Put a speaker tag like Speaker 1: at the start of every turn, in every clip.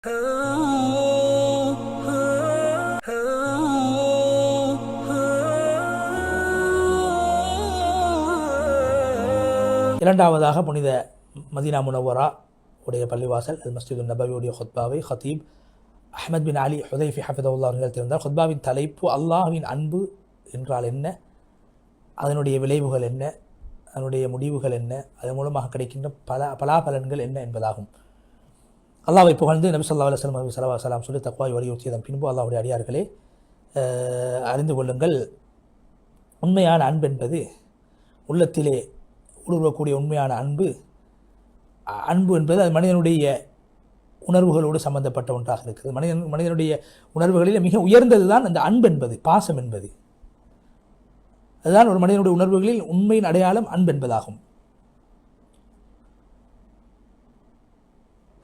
Speaker 1: இரண்டாவதாக புனித மதீனா முனவ்வரா உடைய பள்ளிவாசல் அல் மஸ்ஜிது நபவியுடைய ஹுத்பாவை ஹத்தீப் அஹ்மத் பின் அலி ஹுதைஃபி ஹஃபிதஹுல்லாஹ் அவர்கள் நிகழ்த்தியிருந்தார். ஹுத்பாவின் தலைப்பு அல்லாஹ்வின் அன்பு என்றால் என்ன, அதனுடைய விளைவுகள் என்ன, அதனுடைய முடிவுகள் என்ன, அதன் மூலமாக கிடைக்கின்ற பலாபலன்கள் என்ன என்பதாகும். அல்லாஹ்வை புகழ்ந்து நபி ஸல்லல்லாஹு அலைஹி வஸல்லம் அவர்கள் ஸலவாத்து ஸலாம் சொல்லி தக்வாவை வலியுறுத்தியதன் பின்பு அல்லாஹ்வுடைய அடியார்களே, அறிந்து கொள்ளுங்கள், உண்மையான அன்பு என்பது உள்ளத்திலே ஊடுருவக்கூடிய உண்மையான அன்பு என்பது அது மனிதனுடைய உணர்வுகளோடு சம்பந்தப்பட்ட ஒன்றாக இருக்கிறது. மனிதனுடைய உணர்வுகளில் மிக உயர்ந்தது தான் அந்த அன்பு என்பது, பாசம் என்பது. அதுதான் ஒரு மனிதனுடைய உணர்வுகளில் உண்மையின் அடையாளம் அன்பு என்பதாகும்.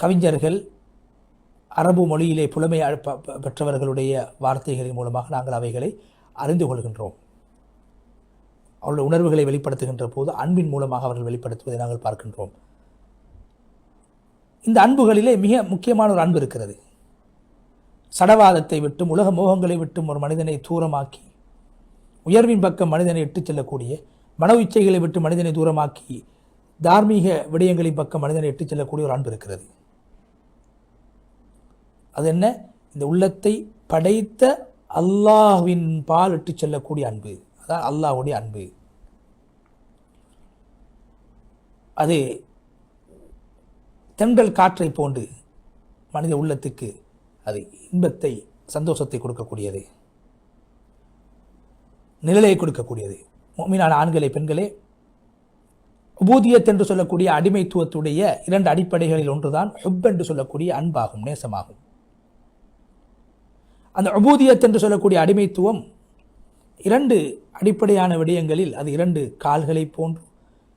Speaker 1: கவிஞர்கள், அரபு மொழியிலே புலமை பெற்றவர்களுடைய வார்த்தைகளின் மூலமாக நாங்கள் அவைகளை அறிந்து கொள்கின்றோம். அவருடைய உணர்வுகளை வெளிப்படுத்துகின்ற போது அன்பின் மூலமாக அவர்கள் வெளிப்படுத்துவதை நாங்கள் பார்க்கின்றோம். இந்த அன்புகளிலே மிக முக்கியமான ஒரு அன்பு இருக்கிறது. சடவாதத்தை விட்டும் உலக மோகங்களை விட்டும் ஒரு மனிதனை தூரமாக்கி உயர்வின் பக்கம் மனிதனை இட்டுச் செல்லக்கூடிய, மன இச்சைகளை விட்டு மனிதனை தூரமாக்கி தார்மீக விடயங்களின் பக்கம் மனிதனை இட்டுச் செல்லக்கூடிய ஒரு அன்பு இருக்கிறது. அது என்ன? இந்த உள்ளத்தை படைத்த அல்லாஹ்வின் பால் இட்டுச் செல்லக்கூடிய அன்பு. அதான் அல்லாஹ்வுடைய அன்பு. அது தென்றல் காற்றை போன்று மனித உள்ளத்துக்கு அது இன்பத்தை, சந்தோஷத்தை கொடுக்கக்கூடியது, நிழலை கொடுக்கக்கூடியது. முஃமினான ஆண்களே, பெண்களே, உபூதியத் என்று சொல்லக்கூடிய அடிமைத்துவத்துடைய இரண்டு அடிப்படைகளில் ஒன்றுதான் ஹுப் என்று சொல்லக்கூடிய அன்பாகும், நேசமாகும். அந்த உபூதியத் என்று சொல்லக்கூடிய அடிமைத்துவம் இரண்டு அடிப்படையான விடயங்களில், அது இரண்டு கால்களை போன்று,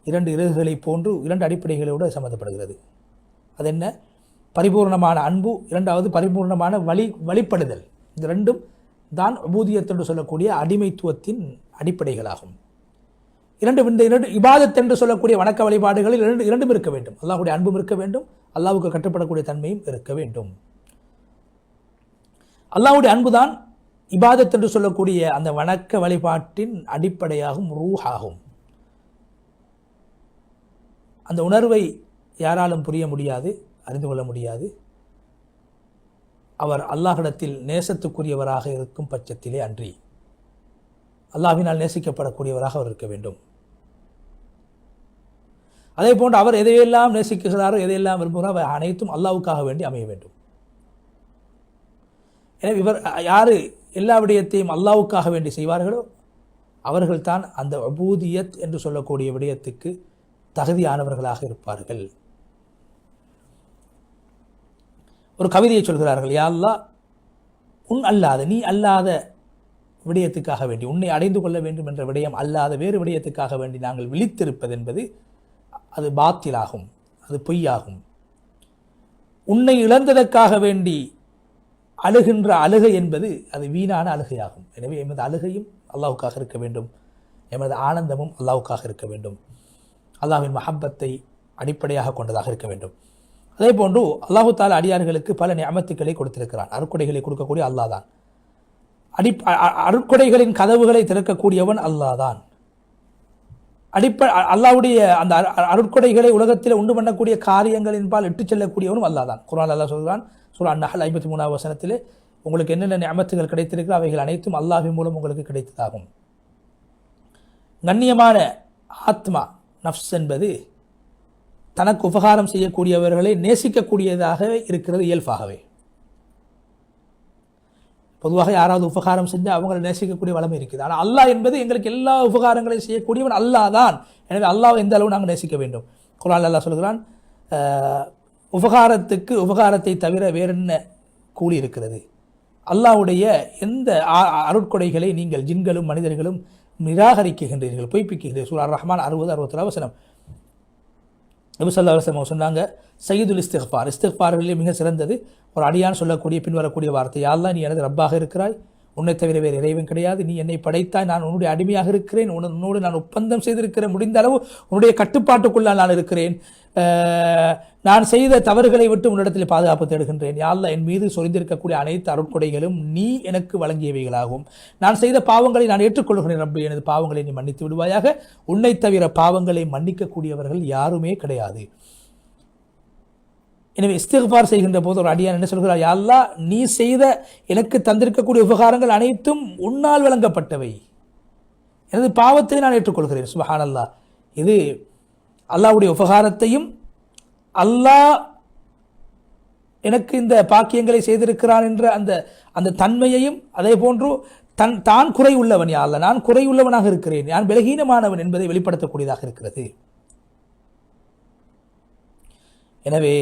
Speaker 1: இரண்டு இறகுகளை போன்று, இரண்டு அடிப்படைகளோடு சம்பந்தப்படுகிறது. அது என்ன? பரிபூர்ணமான அன்பு, இரண்டாவது பரிபூர்ணமான வழிபடுதல். இந்த ரெண்டும் தான் உபூதியத் என்று சொல்லக்கூடிய அடிமைத்துவத்தின் அடிப்படைகளாகும். இந்த இரண்டு இபாதத் என்று சொல்லக்கூடிய வணக்க வழிபாடுகளில் இரண்டும் இருக்க வேண்டும். அல்லாஹ்வுடைய அன்பும் இருக்க வேண்டும், அல்லாஹ்வுக்கு கட்டுப்படக்கூடிய தன்மையும் இருக்க வேண்டும். அல்லாஹ்வுடைய அன்புதான் இபாதத் என்று சொல்லக்கூடிய அந்த வணக்க வழிபாட்டின் அடிப்படையாகும், ரூஹாகும். அந்த உணர்வை யாராலும் புரிய முடியாது, அறிந்து கொள்ள முடியாது. அவர் அல்லாஹ்விடத்தில் நேசத்துக்குரியவராக இருக்கும் பட்சத்திலே அன்றி அல்லாஹ்வினால் நேசிக்கப்படக்கூடியவராக அவர் இருக்க வேண்டும். அதே போன்று அவர் எதையெல்லாம் நேசிக்கிறாரோ, எதையெல்லாம் விரும்புகிறாரோ அவை அனைத்தும் அல்லாஹ்வுக்காக வேண்டி அமைய வேண்டும். எனவே இவர் யாரு எல்லா விடயத்தையும் அல்லாஹ்வுக்காக வேண்டி செய்வார்களோ அவர்கள்தான் அந்த உபூதியத் என்று சொல்லக்கூடிய விடயத்துக்கு தகுதியானவர்களாக இருப்பார்கள். ஒரு கவிதையை சொல்கிறார்கள், யா அல்லாஹ், நீ அல்லாத விடயத்துக்காக வேண்டி, உன்னை அடைந்து கொள்ள வேண்டும் என்ற விடயம் அல்லாத வேறு விடயத்துக்காக வேண்டி நாங்கள் விழித்திருப்பது என்பது அது பாத்திலாகும், அது பொய்யாகும். உன்னை இழந்ததற்காக வேண்டி அழுகின்ற அழுகை என்பது அது வீணான அழுகையாகும். எனவே எமது அழுகையும் அல்லாஹ்வுக்காக இருக்க வேண்டும், எமது ஆனந்தமும் அல்லாஹ்வுக்காக இருக்க வேண்டும், அல்லாஹ்வின் மஹப்பத்தை அடிப்படையாக கொண்டதாக இருக்க வேண்டும். அதே போன்று அல்லாஹு தஆலா அடியார்களுக்கு பல நிஅமத்துக்களை கொடுத்திருக்கிறான். அருட்கொடைகளை கொடுக்கக்கூடிய அல்லாஹ் தான். அருட்கொடைகளின் கதவுகளை திறக்கக்கூடியவன் அல்லாஹ் தான். அல்லாஹ்வுடைய அந்த அருட்கொடைகளை உலகத்தில் உண்டு பண்ணக்கூடிய காரியங்களின்பால் இட்டுச் செல்லக்கூடியவனும் அல்லாஹ் தான். குர்ஆன் அல்லாஹ் சொல்கிறான், சூரா அன்-நஹ்ல் 53வது வசனத்திலே, உங்களுக்கு என்னென்ன நிஅமத்துகள் கிடைத்திருக்கிறோ அவைகள் அனைத்தும் அல்லாஹ்வின் மூலம் உங்களுக்கு கிடைத்ததாகும். கண்ணியமான ஆத்மா, நஃப்ஸ் என்பது தனக்கு உபகாரம் செய்யக்கூடியவர்களை நேசிக்கக்கூடியதாக இருக்கிறது இயல்பாகவே. பொதுவாக யாராவது உபகாரம் செஞ்சால் அவங்களை நேசிக்கக்கூடிய வளமை இருக்குது. ஆனால் அல்லாஹ் என்பது எங்களுக்கு எல்லா உபகாரங்களையும் செய்யக்கூடியவன் அல்லாஹ் தான். எனவே அல்லாஹ் எந்த அளவு நாங்கள் நேசிக்க வேண்டும். குர்ஆன் அல்லாஹ் சொல்கிறான், உபகாரத்தை தவிர வேறென்ன கூலி இருக்கிறது? அல்லாஹ்வுடைய எந்த அருட்கொடைகளை நீங்கள் ஜின்களும் மனிதர்களும் நிராகரிக்கின்றீர்கள், பொய்ப்பிக்கின்றீர்கள். சூரா அர்-ரஹ்மான் 60-61 வசனம். நபி ஸல்லல்லாஹு அலைஹி வஸல்லம் சொன்னாங்க, சய்யிதுல் இஸ்திக்ஃபார், இஸ்திக்ஃபார்களிலே மிக சிறந்தது ஒரு அடியான் சொல்லக்கூடிய பின்வரக்கூடிய வார்த்தை, யா அல்லாஹ், நீ எனது ரப்பாக இருக்கிறாய், உன்னை தவிர வேறு இறைவன் கிடையாது, நீ என்னை படைத்தாய், நான் உன்னுடைய அடிமையாக இருக்கிறேன், உன்னோடு நான் ஒப்பந்தம் செய்திருக்கிறேன், முடிந்த அளவு உன்னுடைய கட்டுப்பாட்டுக்குள்ளால் நான் இருக்கிறேன், நான் செய்த தவறுகளை விட்டு உன்னிடத்தில் பாதுகாப்பு தேடுகின்றேன். யா அல்லாஹ், என் மீது சொரிந்திருக்கக்கூடிய அனைத்து அருட்கொடைகளும் நீ எனக்கு வழங்கியவைகளாகும். நான் செய்த பாவங்களை நான் ஏற்றுக்கொள்கிறேன் ரப்பே, எனது பாவங்களை நீ மன்னித்து விடுவாயாக. உன்னை தவிர பாவங்களை மன்னிக்கக்கூடியவர்கள் யாருமே கிடையாது. எனவே இஸ்திக்ஃபார் செய்கின்ற போது ஒரு அடியான் என்ன சொல்கிறார்? யா அல்லாஹ், நீ செய்த எனக்கு தந்திருக்கக்கூடிய உபகாரங்கள் அனைத்தும் உன்னால் வழங்கப்பட்டவை, எனது பாவத்தை நான் ஏற்றுக்கொள்கிறேன். சுப்ஹானல்லாஹ். இது அல்லாஹ்வுடைய உபகாரத்தையும் அல்லாஹ் எனக்கு இந்த பாக்கியங்களை செய்திருக்கிறான் என்ற அந்த தன்மையையும், அதே போன்று தான் குறை உள்ளவன், யா அல்லாஹ் நான் குறை உள்ளவனாக இருக்கிறேன், நான் பலகீனமானவன் என்பதை வெளிப்படுத்தக்கூடியதாக இருக்கிறது. எனவே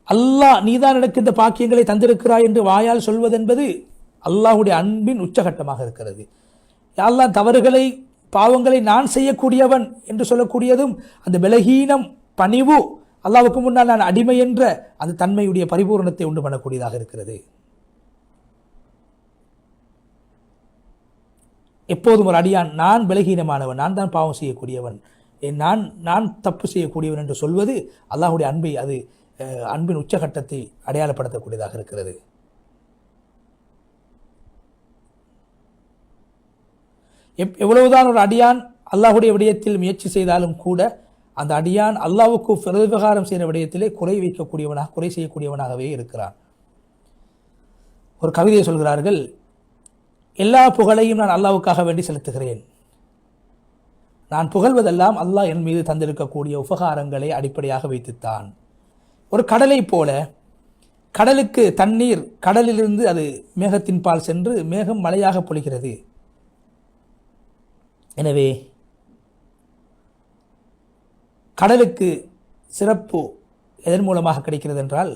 Speaker 1: அல்லாஹ் நீதான் எனக்கு இந்த பாக்கியங்களை தந்திருக்கிறாய் என்று வாயால் சொல்வதென்பது அல்லாஹ்வுடைய அன்பின் உச்சகட்டமாக இருக்கிறது. அல்லாஹ் தவறுகளை பாவங்களை நான் செய்யக்கூடியவன் என்று சொல்லக்கூடியதும் அந்த பலகீனம், பணிவு, அல்லாஹ்வுக்கு முன்னால் நான் அடிமை என்ற அந்த தன்மையுடைய பரிபூரணத்தை உண்டு பண்ணக்கூடியதாக இருக்கிறது. எப்போதும் ஒரு அடியான் நான் பலகீனமானவன், நான் தான் பாவம் செய்யக்கூடியவன், நான் தப்பு செய்யக்கூடியவன் என்று சொல்வது அல்லாஹ்வுடைய அன்பை, அது அன்பின் உச்சகட்டத்தை அடையாளப்படுத்தக்கூடியதாக இருக்கிறது. எவ்வளவுதான் ஒரு அடியான் அல்லாஹ்வுடைய விடயத்தில் முயற்சி செய்தாலும் கூட அந்த அடியான் அல்லாஹ்வுக்கு பிரதிபகாரம் செய்கிற விடயத்திலே குறை செய்யக்கூடியவனாகவே இருக்கிறான். ஒரு கவிதையை சொல்கிறார்கள், எல்லா புகழையும் நான் அல்லாஹ்வுக்காக வேண்டி செலுத்துகிறேன், நான் புகழ்வதெல்லாம் அல்லாஹ் என் மீது தந்திருக்கக்கூடிய உபகாரங்களை அடிப்படையாக வைத்துத்தான். ஒரு கடலை போல, கடலுக்கு தண்ணீர் கடலிலிருந்து அது மேகத்தின் பால் சென்று மேகம் மழையாக பொழிகிறது. எனவே கடலுக்கு சிறப்பு எதன் மூலமாக கிடைக்கிறது என்றால்,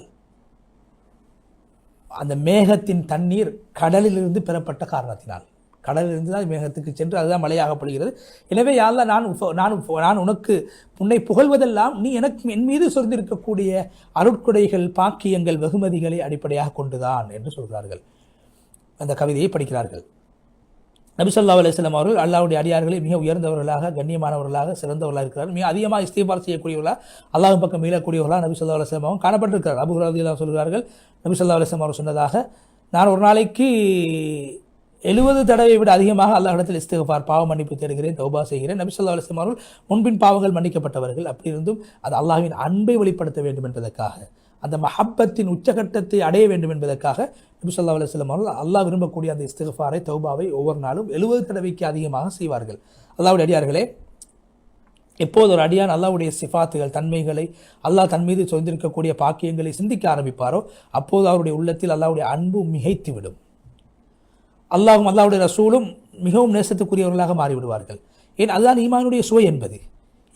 Speaker 1: அந்த மேகத்தின் தண்ணீர் கடலிலிருந்து பெறப்பட்ட காரணத்தினால், கடலிலிருந்து தான் மேகத்துக்கு சென்று அதுதான் மழையாக பொழிகிறது. எனவே யா அல்லாஹ், நான் உனக்கு உன்னை புகழ்வதெல்லாம் நீ எனக்கு என் மீது சொரிந்திருக்கக்கூடிய அருட்கொடைகள், பாக்கியங்கள், வெகுமதிகளை அடிப்படையாக கொண்டுதான் என்று சொல்கிறார்கள். அந்த கவிதையை படிக்கிறார்கள். நபி ஸல்லல்லாஹு அலைஹி வஸல்லம் அவர்கள் அல்லாஹ்வுடைய அடியார்களை மிக உயர்ந்தவர்களாக, கண்ணியமானவர்களாக, சிறந்தவர்களாக இருக்கிறார். மிக அதிகமாக இஸ்திக்பார் செய்யக்கூடியவர்களாக, அல்லாஹ் பக்கம் மீளக்கூடியவர்களாக நபி ஸல்லல்லாஹு அலைஹி வஸல்லம் காணப்பட்டிருக்கிறார். அபூ ஹுரைரா ரலியல்லாஹு சொல்கிறார்கள், நபி ஸல்லல்லாஹு அலைஹி வஸல்லம் அவர் சொன்னதாக, நான் ஒரு நாளைக்கு 70 தடவை விட அதிகமாக அல்லாஹ்விடத்தில் இஸ்திக்பார், பாவ மன்னிப்பு தேடுகிறேன், தௌபா செய்கிறேன். நபி ஸல்லல்லாஹு அலைஹி வஸல்லம் அவர்கள் முன்பின் பாவங்கள் மன்னிக்கப்பட்டவர்கள். அப்படி இருந்தும் அது அல்லாஹ்வின் அன்பை வெளிப்படுத்த வேண்டும் என்பதற்காக, அந்த மஹப்பத்தின் உச்சகட்டத்தை அடைய வேண்டும் என்பதற்காக நபி ஸல்லல்லாஹு அலைஹி வஸல்லம் அவர்கள் அல்லாஹ் விரும்பக்கூடிய அந்த இஸ்திக்பாரை, தௌபாவை ஒவ்வொரு நாளும் 70 தடவைக்கு அதிகமாக செய்வார்கள். அல்லாஹ்வுடைய அடியார்களே, எப்போது ஒரு அடியான் அல்லாஹ்வுடைய சிஃபாத்துகள், தன்மைகளை, அல்லாஹ் தன் மீது சொந்திருக்கக்கூடிய பாக்கியங்களை சிந்திக்க ஆரம்பிப்பாரோ அப்போது அவருடைய உள்ளத்தில் அல்லாஹ்வுடைய அன்பு மிகைத்துவிடும். அல்லாஹும் அல்லாஹ்வுடைய ரசூலும் மிகவும் நேசத்துக்குரியவர்களாக மாறிவிடுவார்கள். ஏன், அதுதான் ஈமானுடைய சுவை என்பது.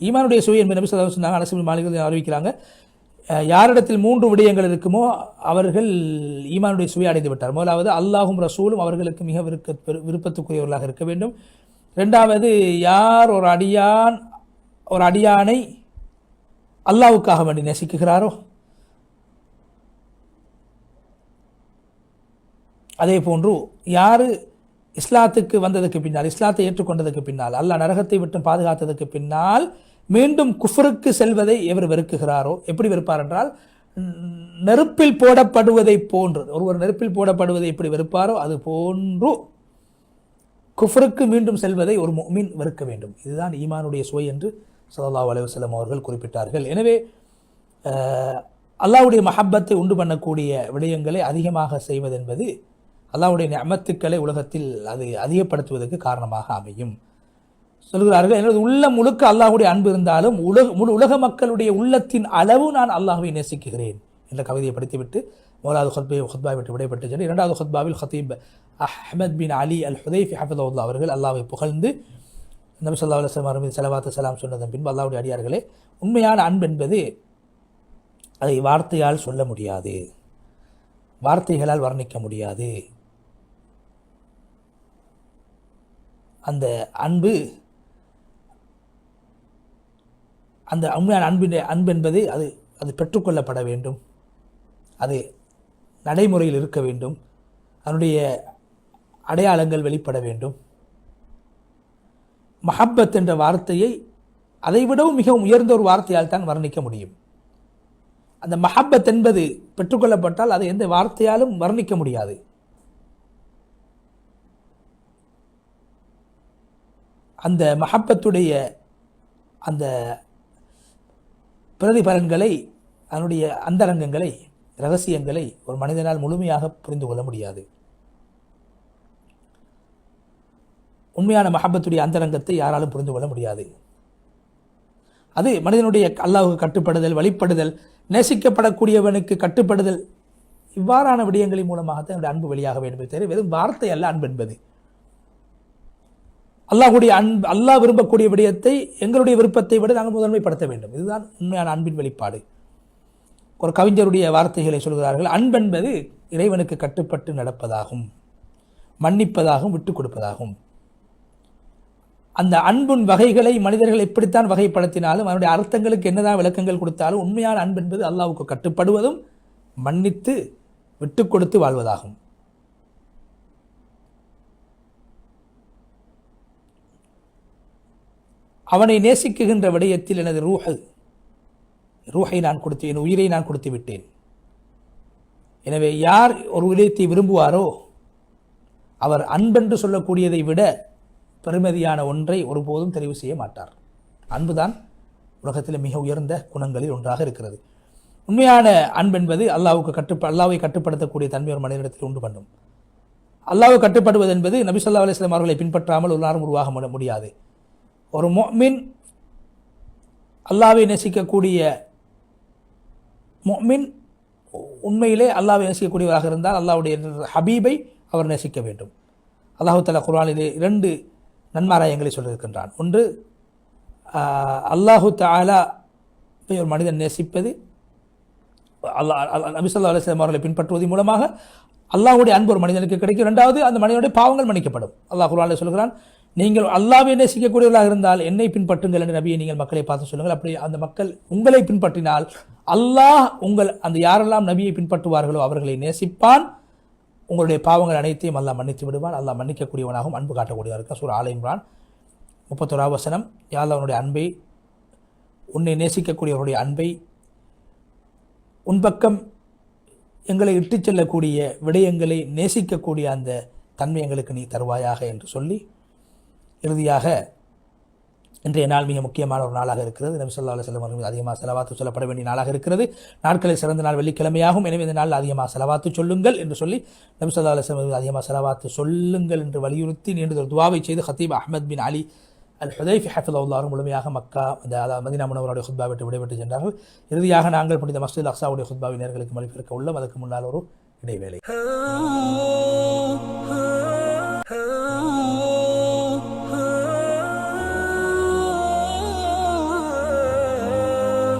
Speaker 1: ஈமானுடைய சுவை என்பது நபி ஸல்லல்லாஹு அலைஹி வஸல்லம் அனஸ் இப்னு மாலிக் அறிவிக்கிறாங்க, யாரிடத்தில் 3 விடயங்கள் இருக்குமோ அவர்கள் ஈமானுடைய சுவை அடைந்து விட்டார். முதலாவது, அல்லாஹும் ரசூலும் அவர்களுக்கு மிக விருப்பத்துக்குரியவர்களாக இருக்க வேண்டும். இரண்டாவது, யார் ஒரு அடியானை அல்லாஹ்வுக்காக வேண்டி நேசிக்கிறாரோ, அதே போன்று யார் இஸ்லாத்துக்கு வந்ததுக்கு பின்னால், இஸ்லாத்தை ஏற்றுக்கொண்டதுக்கு பின்னால், அல்லாஹ் நரகத்தை விட்டு பாதுகாத்ததுக்கு பின்னால் மீண்டும் குஃப்ருக்கு செல்வதை எவர் வெறுக்குகிறாரோ, எப்படி வெறுப்பார் என்றால், நெருப்பில் போடப்படுவதை போன்று, ஒருவர் நெருப்பில் போடப்படுவதை எப்படி வெறுப்பாரோ அது போன்று குஃப்ருக்கு மீண்டும் செல்வதை ஒரு முஃமின் வெறுக்க வேண்டும். இதுதான் ஈமானுடைய சுவை என்று ஸல்லல்லாஹு அலைஹி வஸல்லம் அவர்கள் குறிப்பிட்டார்கள். எனவே அல்லாஹ்வுடைய மஹப்பத்தை உண்டு பண்ணக்கூடிய விடயங்களை அதிகமாக செய்வதென்பது அல்லாஹ்வுடைய நிஅமத்துக்களை உலகத்தில் அது அதிகப்படுத்துவதற்கு காரணமாக அமையும். சொல்கிறார்கள், எனது உள்ளம் முழுக்க அல்லாஹ்வுடைய அன்பு இருந்தாலும் உலக மக்களுடைய உள்ளத்தின் அளவு நான் அல்லாஹ்வை நேசிக்கிறேன் என்ற கவிதையை படித்துவிட்டு முதலாவது ஹுத்பாவை விட்டு விடைபெற்று சென்று, இரண்டாவது ஹுத்பாவில் ஹதீப் அஹ்மத் பின் அலி அல் ஹுதைஃபி ஹஃபிதஹுல்லாஹ் அவர்கள் அல்லாஹ்வை புகழ்ந்து நபி ஸல்லல்லாஹு அலைஹி வஸல்லம் மீது ஸலவாத்து ஸலாம் சொன்னதன் பின்பு, அல்லாஹ்வுடைய அடியார்களே, உண்மையான அன்பு என்பது அதை வார்த்தையால் சொல்ல முடியாது, வார்த்தைகளால் வர்ணிக்க முடியாது. அந்த அன்பு, அந்த உண்மையான அன்பு என்பது அது பெற்றுக்கொள்ளப்பட வேண்டும், அது நடைமுறையில் இருக்க வேண்டும், அதனுடைய அடையாளங்கள் வெளிப்பட வேண்டும். மஹப்பத் என்ற வார்த்தையை அதைவிடவும் மிகவும் உயர்ந்த ஒரு வார்த்தையால் தான் வர்ணிக்க முடியும். அந்த மஹப்பத் என்பது பெற்றுக்கொள்ளப்பட்டால் அதை எந்த வார்த்தையாலும் வர்ணிக்க முடியாது. அந்த மஹப்பத்துடைய அந்த பிரதிபலன்களை, அதனுடைய அந்தரங்கங்களை, இரகசியங்களை ஒரு மனிதனால் முழுமையாக புரிந்து கொள்ள முடியாது. உண்மையான மஹப்பத்துடைய அந்தரங்கத்தை யாராலும் புரிந்து கொள்ள முடியாது. அது மனிதனுடைய அல்லாஹ்வுக்கு கட்டுப்படுதல், வழிபடுதல், நேசிக்கப்படக்கூடியவனுக்கு கட்டுப்படுதல், இவ்வாறான விடயங்களின் மூலமாகத்தான் என்னுடைய அன்பு வெளியாக வேண்டும். தவிர வெறும் வார்த்தை அல்ல அன்பு என்பது. அல்லாஹ்வுடைய அன்பு, அல்லாஹ் விரும்பக்கூடிய விடயத்தை எங்களுடைய விருப்பத்தை விட நாங்கள் முதன்மைப்படுத்த வேண்டும். இதுதான் உண்மையான அன்பின் வெளிப்பாடு. ஒரு கவிஞருடைய வார்த்தைகளை சொல்கிறார்கள், அன்பென்பது இறைவனுக்கு கட்டுப்பட்டு நடப்பதாகும், மன்னிப்பதாகவும் விட்டுக் கொடுப்பதாகும். அந்த அன்பின் வகைகளை மனிதர்கள் எப்படித்தான் வகைப்படுத்தினாலும், அதனுடைய அர்த்தங்களுக்கு என்னதான் விளக்கங்கள் கொடுத்தாலும், உண்மையான அன்பு என்பது அல்லாஹ்வுக்கு கட்டுப்படுவதும் மன்னித்து விட்டு கொடுத்து வாழ்வதாகும். அவனை நேசிக்குகின்ற விடயத்தில் எனது ரூஹை நான் கொடுத்து, என் உயிரை நான் கொடுத்து விட்டேன். எனவே யார் ஒரு விடயத்தை விரும்புவாரோ அவர் அன்பென்று சொல்லக்கூடியதை விட பெருமதியான ஒன்றை ஒருபோதும் தெரிவு செய்ய மாட்டார். அன்புதான் உலகத்தில் மிக உயர்ந்த குணங்களில் ஒன்றாக இருக்கிறது. உண்மையான அன்பென்பது அல்லாஹ்வை கட்டுப்படுத்தக்கூடிய தன்மை ஒரு மனிதனிடத்தில் உண்டு பண்ணும். அல்லாஹ்வை கட்டுப்படுவது என்பது நபி ஸல்லல்லாஹு அலைஹி வஸல்லம் அவர்களை பின்பற்றாமல் ஒரு நாளும் உருவாக முடியாது. ஒரு முஃமின், அல்லாஹ்வை நேசிக்கக்கூடிய முஃமின் உண்மையிலே அல்லாஹ்வை நேசிக்கக்கூடியவராக இருந்தால் அல்லாஹ்வுடைய ஹபீபை அவர் நேசிக்க வேண்டும். அல்லாஹ் தஆலா குர்ஆனிலே 2 நன்மாராயங்களை சொல்லியிருக்கின்றான். ஒன்று, அல்லாஹு தஆலா ஒரு மனிதன் நேசிப்பது, நபி ஸல்லல்லாஹு அலைஹி வஸல்லம் அவர்களை பின்பற்றுவதன் மூலமாக அல்லாஹ்வுடைய அன்பு ஒரு மனிதனுக்கு கிடைக்கும். இரண்டாவது, அந்த மனிதனுடைய பாவங்கள் மன்னிக்கப்படும். அல்லாஹ் குர்ஆனில் சொல்கிறான், நீங்கள் அல்லாஹ்வை நேசிக்கக்கூடியவர்களாக இருந்தால் என்னை பின்பற்றுங்கள் என்று நபியை நீங்கள் மக்களை பார்த்து சொல்லுங்கள். அப்படி அந்த மக்கள் உங்களை பின்பற்றினால் அல்லாஹ் அந்த யாரெல்லாம் நபியை பின்பற்றுவார்களோ அவர்களை நேசிப்பான். உங்களுடைய பாவங்கள் அனைத்தையும் அல்லாஹ் மன்னித்து விடுவான். அல்லாஹ் மன்னிக்கக்கூடியவனாகவும் அன்பு காட்டக்கூடியவனாக. சூரா ஆல இம்ரான் 31வது வசனம். யா அல்லாஹ், அவனுடைய அன்பை, உன்னை நேசிக்கக்கூடியவருடைய அன்பை, உன் பக்கம் எங்களை இட்டுச் செல்லக்கூடிய விடயங்களை நேசிக்கக்கூடிய அந்த தன்மை எங்களுக்கு நீ தருவாயாக என்று சொல்லி, இறுதியாக இன்றைய நாள் மிக முக்கியமான ஒரு நாளாக இருக்கிறது. நபி ஸல்லல்லாஹு அலைஹி வஸல்லம் அவர்கள் அதிகமாக ஸலவாத்து சொல்லப்பட வேண்டிய நாளாக இருக்கிறது. நாட்களில் சிறந்த நாள் வெள்ளிக்கிழமையாகும். எனவே இந்த நாளில் அதிகமாக ஸலவாத்து சொல்லுங்கள் என்று சொல்லி நபி ஸல்லல்லாஹு அலைஹி வஸல்லம் அதிகமாக ஸலவாத்து சொல்லுங்கள் என்று வலியுறுத்தி நீண்ட துஆவை செய்து ஹத்தீப் அஹ்மத் பின் அலி அல் ஹுதைஃபி ஹஃபிதஹுல்லாஹ் முழுமையாக மக்கா மதீனா முனவராவுடைய ஹுத்பா விட்டு விடைபெற்று சென்றார்கள். இறுதியாக நாங்கள் புனித மஸ்ஜித் அக்ஸாவுடைய ஹுத்பாவை நேயர்களுக்கு மொழிபெயர்க்க உள்ள, அதற்கு முன்னால் ஒரு இடைவேளை.